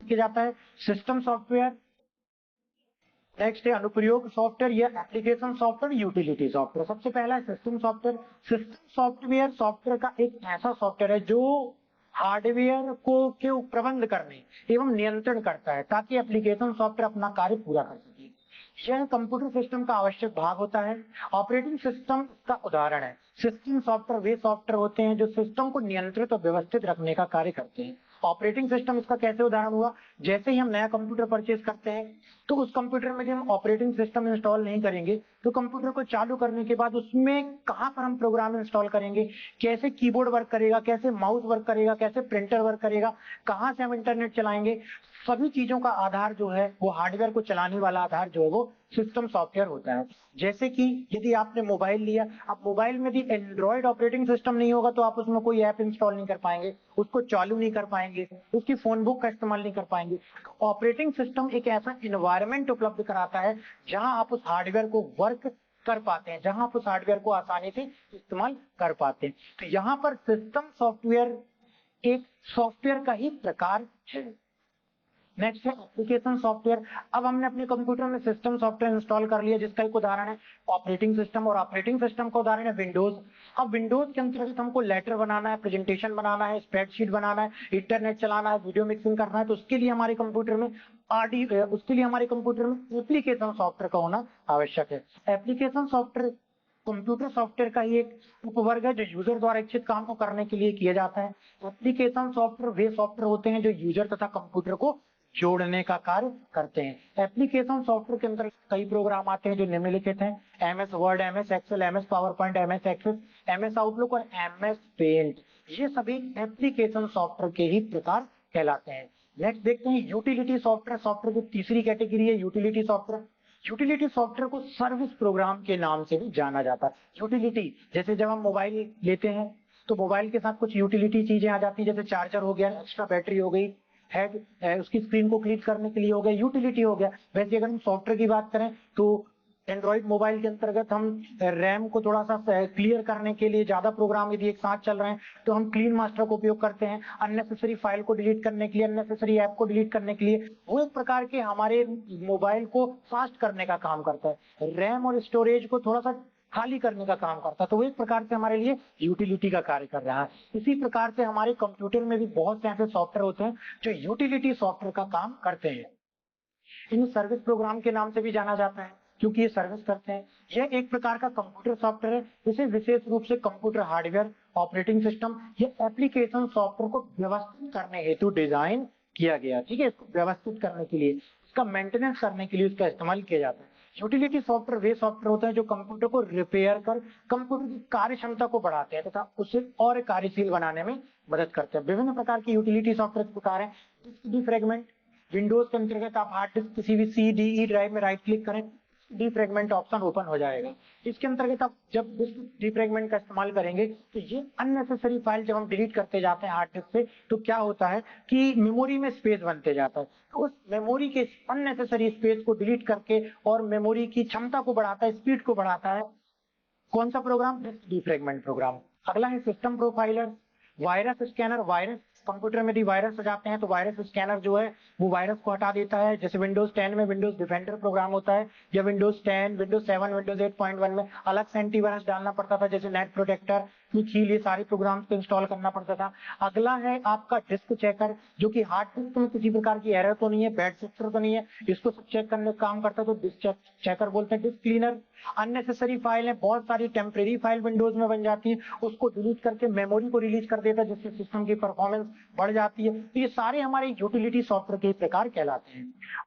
किया जाता है सिस्टम सॉफ्टवेयर, नेक्स्ट है अनुप्रयोग सॉफ्टवेयर या एप्लीकेशन सॉफ्टवेयर, यूटिलिटी सॉफ्टवेयर। सबसे पहला है system software. System software software का एक ऐसा सॉफ्टवेयर है जो हार्डवेयर को के प्रबंध करने एवं नियंत्रण करता है ताकि एप्लीकेशन सॉफ्टवेयर अपना कार्य पूरा कर सके। यह कंप्यूटर सिस्टम का आवश्यक भाग होता है। ऑपरेटिंग सिस्टम का उदाहरण है। सिस्टम सॉफ्टवेयर वे सॉफ्टवेयर होते हैं जो सिस्टम को नियंत्रित और व्यवस्थित रखने का कार्य करते हैं। ऑपरेटिंग सिस्टम इसका कैसे उदाहरण हुआ, जैसे ही हम नया कंप्यूटर परचेज करते हैं तो उस कंप्यूटर में जब हम ऑपरेटिंग सिस्टम इंस्टॉल नहीं करेंगे तो कंप्यूटर को चालू करने के बाद उसमें कहां पर हम प्रोग्राम इंस्टॉल करेंगे, कैसे कीबोर्ड वर्क करेगा, कैसे माउस वर्क करेगा, कैसे प्रिंटर वर्क करेगा, कहां से हम इंटरनेट चलाएंगे, सभी चीजों का आधार जो है वो हार्डवेयर को चलाने वाला आधार जो है वो सिस्टम सॉफ्टवेयर होता है। जैसे कि यदि आपने मोबाइल लिया, अब मोबाइल में यदि एंड्रॉइड ऑपरेटिंग सिस्टम नहीं होगा तो आप उसमें कोई ऐप इंस्टॉल नहीं कर पाएंगे, उसको चालू नहीं कर पाएंगे, उसकी फोन बुक का इस्तेमाल नहीं कर पाएंगे। ऑपरेटिंग सिस्टम एक ऐसा एनवायरनमेंट उपलब्ध कराता है जहां आप उस हार्डवेयर को वर्क कर पाते हैं, जहां आप उस हार्डवेयर को आसानी से इस्तेमाल कर पाते हैं। तो यहाँ पर सिस्टम सॉफ्टवेयर एक सॉफ्टवेयर का ही प्रकार है। नेक्स्ट है एप्लीकेशन सॉफ्टवेयर। अब हमने अपने कंप्यूटर में सिस्टम सॉफ्टवेयर इंस्टॉल कर लिया जिसका एक उदाहरण है ऑपरेटिंग सिस्टम, और ऑपरेटिंग सिस्टम का उदाहरण है विंडोज। अब विंडोज के अंतर्गत हमको लेटर बनाना है, प्रेजेंटेशन बनाना है, स्प्रेडशीट बनाना है, इंटरनेट चलाना है, वीडियो मिक्सिंग करना है, तो उसके लिए हमारे कंप्यूटर में एप्लीकेशन सॉफ्टवेयर का होना आवश्यक है। एप्लीकेशन सॉफ्टवेयर कंप्यूटर सॉफ्टवेयर का ही एक उपवर्ग है जो यूजर द्वारा इच्छित काम को करने के लिए किया जाता है। एप्लीकेशन सॉफ्टवेयर वे सॉफ्टवेयर होते हैं जो यूजर तथा कंप्यूटर को जोड़ने का कार्य करते हैं। एप्लीकेशन सॉफ्टवेयर के अंदर कई प्रोग्राम आते हैं जो निम्नलिखित हैं: MS Word, MS Excel, MS PowerPoint, MS Access, MS Outlook और एमएस पेंट। ये सभी एप्लीकेशन सॉफ्टवेयर के ही प्रकार कहलाते हैं। नेक्स्ट देखते हैं यूटिलिटी सॉफ्टवेयर। सॉफ्टवेयर की तीसरी कैटेगरी है यूटिलिटी सॉफ्टवेयर। यूटिलिटी सॉफ्टवेयर को सर्विस प्रोग्राम के नाम से भी जाना जाता है। यूटिलिटी जैसे जब हम मोबाइल लेते हैं तो मोबाइल के साथ कुछ यूटिलिटी चीजें आ जाती है, जैसे चार्जर हो गया, एक्स्ट्रा बैटरी हो गई, हेड उसकी स्क्रीन को क्लिक करने के लिए हो गया, यूटिलिटी हो गया। वैसे अगर हम सॉफ्टवेयर की बात करें तो एंड्रॉइड मोबाइल के अंतर्गत हम रैम को थोड़ा सा क्लियर करने के लिए, ज्यादा प्रोग्राम यदि एक साथ चल रहे हैं तो हम क्लीन मास्टर का उपयोग करते हैं, अननेसेसरी फाइल को डिलीट करने के लिए, अननेसेसरी ऐप को डिलीट करने के लिए। वो एक प्रकार के हमारे मोबाइल को फास्ट करने का काम करता है, रैम और स्टोरेज को थोड़ा सा खाली करने का काम करता है, तो वो एक प्रकार से हमारे लिए यूटिलिटी का कार्य कर रहा है। इसी प्रकार से हमारे कंप्यूटर में भी बहुत से ऐसे सॉफ्टवेयर होते हैं जो यूटिलिटी सॉफ्टवेयर का काम करते हैं। इन्हें सर्विस प्रोग्राम के नाम से भी जाना जाता है क्योंकि ये सर्विस करते हैं। यह एक प्रकार का कंप्यूटर सॉफ्टवेयर है। इसे विशेष रूप से कंप्यूटर हार्डवेयर, ऑपरेटिंग सिस्टम या एप्लीकेशन सॉफ्टवेयर को व्यवस्थित करने हेतु डिजाइन किया गया। ठीक है, इसको व्यवस्थित करने के लिए, इसका मेंटेनेंस करने के लिए इसका इस्तेमाल किया जाता है। यूटिलिटी सॉफ्टवेयर वे सॉफ्टवेयर होते हैं जो कंप्यूटर को रिपेयर कर कंप्यूटर की कार्य क्षमता को बढ़ाते हैं तथा उसे और कार्यशील बनाने में मदद करते हैं। विभिन्न प्रकार की यूटिलिटी सॉफ्टवेयर प्रकार है। डिस्क डिफ्रेगमेंट, विंडोज के अंतर्गत आप हार्ड डिस्क किसी भी सी डी ई ड्राइव में राइट क्लिक करें, डिफ्रेगमेंट ऑप्शन ओपन हो जाएगा। इसके अंतर्गत आप जब डिस्क डिफ्रेगमेंट का इस्तेमाल करेंगे तो ये अननेसेसरी फाइल जब हम डिलीट करते जाते हैं हार्ड डिस्क से तो क्या होता है कि मेमोरी में स्पेस बनते जाता है, तो उस मेमोरी के अननेसेसरी स्पेस को डिलीट करके और मेमोरी की क्षमता को बढ़ाता है, स्पीड को बढ़ाता है। कौन सा प्रोग्राम? Disc defragment program. अगला है system profiler, virus scanner. Virus computer में यदि वायरस आ जाते हैं तो वायरस स्कैनर जो है वो वायरस को हटा देता है। जैसे विंडोज 10 में विंडोज डिफेंडर प्रोग्राम होता है, या विंडोज 10, विंडोज 7, विंडोज 8.1 में अलग से एंटीवायरस डालना पड़ता था, जैसे नेट प्रोटेक्टर, खील, ये सारे प्रोग्राम्स को इंस्टॉल करना पड़ता था। अगला है आपका डिस्क चेकर, जो कि हार्ड डिस्क में किसी प्रकार की एरर तो नहीं है, बैड सेक्टर तो नहीं है, इसको सब चेक करने का काम करता है, तो डिस्क चेकर बोलते हैं। डिस्क क्लीनर, अननेसेसरी फाइल है, बहुत सारी टेम्परेरी फाइल विंडोज में बन जाती है, उसको डिलीट करके मेमोरी को रिलीज कर देता है जिससे सिस्टम की परफॉर्मेंस बढ़ जाती है। तो ये सारे हमारे यूटिलिटी सॉफ्टवेयर के प्रकार कहलाते हैं।